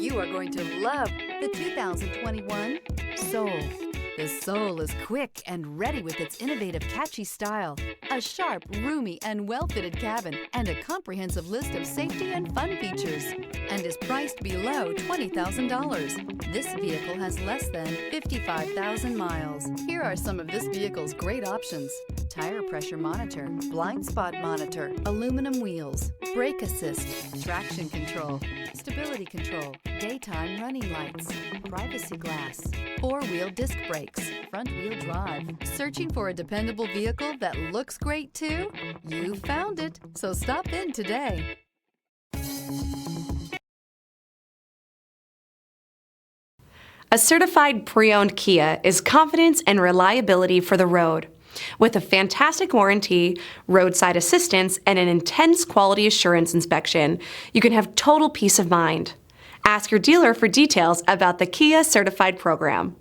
You are going to love the 2021 Soul. The Soul is quick and ready with its innovative, catchy style, a sharp, roomy, and well-fitted cabin, and a comprehensive list of safety and fun features, and is priced below $20,000. This vehicle has less than 55,000 miles. Here are some of this vehicle's great options: tire pressure monitor, blind spot monitor, aluminum wheels, brake assist, traction control, stability control, daytime running lights, privacy glass, four-wheel disc brakes, front-wheel drive. Searching for a dependable vehicle that looks great too? You found it, so stop in today. A certified pre-owned Kia is confidence and reliability for the road. With a fantastic warranty, roadside assistance, and an intense quality assurance inspection, you can have total peace of mind. Ask your dealer for details about the Kia Certified program.